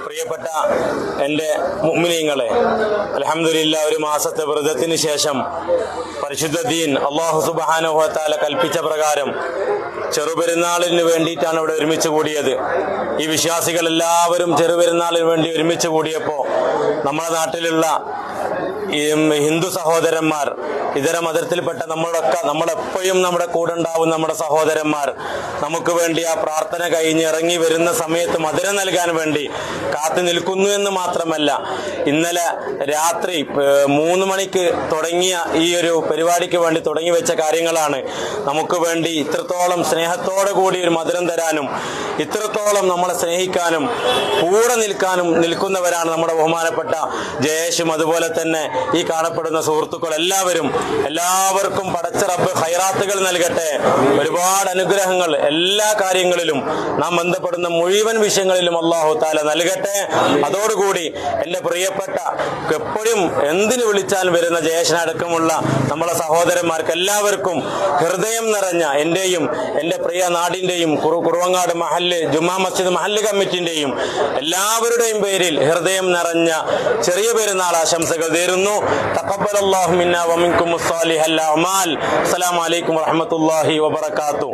പ്രിയപ്പെട്ട എൻ്റെ മുഅ്മിനീങ്ങളെ, അൽഹംദുലില്ലാഹ്, ഒരു മാസത്തെ വ്രതത്തിന് ശേഷം പരിശുദ്ധ ദീൻ അല്ലാഹു സുബ്ഹാനഹു വ തആല കൽപ്പിച്ച പ്രകാരം ചെറുപെരുന്നാളിന് വേണ്ടിയിട്ടാണ് ഇവിടെ ഒരുമിച്ച് കൂടിയത്. ഈ വിശ്വാസികൾ എല്ലാവരും ചെറുപെരുന്നാളിന് വേണ്ടി ഒരുമിച്ച് കൂടിയപ്പോൾ നമ്മുടെ നാട്ടിലുള്ള ഹിന്ദു സഹോദരന്മാർ, ഇതര മതത്തിൽപ്പെട്ട നമ്മളെപ്പോഴും നമ്മുടെ കൂടെ ഉണ്ടാവും നമ്മുടെ സഹോദരന്മാർ നമുക്ക് വേണ്ടി ആ പ്രാർത്ഥന കഴിഞ്ഞ് ഇറങ്ങി വരുന്ന സമയത്ത് മധുരം നൽകാൻ വേണ്ടി കാത്തു നിൽക്കുന്നു എന്ന് മാത്രമല്ല, ഇന്നലെ രാത്രി 3 മണിക്ക് തുടങ്ങിയ ഈ ഒരു പരിപാടിക്ക് വേണ്ടി തുടങ്ങി വെച്ച കാര്യങ്ങളാണ്. നമുക്ക് വേണ്ടി ഇത്രത്തോളം സ്നേഹത്തോടു കൂടി ഒരു മധുരം തരാനും ഇത്രത്തോളം നമ്മളെ സ്നേഹിക്കാനും കൂടെ നിൽക്കുന്നവരാണ് നമ്മുടെ ബഹുമാനപ്പെട്ട ജയേഷും അതുപോലെ തന്നെ ഈ കാണപ്പെടുന്ന സുഹൃത്തുക്കൾ എല്ലാവർക്കും പടച്ച റബ്ബ് ഖൈറാത്തുകൾ നൽകട്ടെ. ഒരുപാട് അനുഗ്രഹങ്ങൾ എല്ലാ കാര്യങ്ങളിലും നാം ബന്ധപ്പെടുന്ന മുഴുവൻ വിഷയങ്ങളിലും അല്ലാഹു തആല നൽകട്ടെ. അതോടുകൂടി എൻ്റെ പ്രിയപ്പെട്ട എപ്പോഴും എന്തിനു വിളിച്ചാൽ വരുന്ന ജയേഷനടക്കമുള്ള നമ്മളെ സഹോദരന്മാർക്ക് എല്ലാവർക്കും ഹൃദയം നിറഞ്ഞ എൻ്റെയും എൻ്റെ പ്രിയ നാടിൻ്റെയും കുറുവങ്ങാട് മഹല്ല് ജുമാ മസ്ജിദ് മഹല്ല് കമ്മിറ്റിൻ്റെയും എല്ലാവരുടെയും പേരിൽ ഹൃദയം നിറഞ്ഞ ചെറിയ പെരുന്നാൾ ആശംസകൾ നേരുന്നു. തഖബ്ബലല്ലാഹു മിന്നാ വമിൻകും സ്വാലിഹൽ അഅമാൽ. അസ്സലാമു അലൈക്കും വറഹ്മത്തുള്ളാഹി വബറകാതുഹു.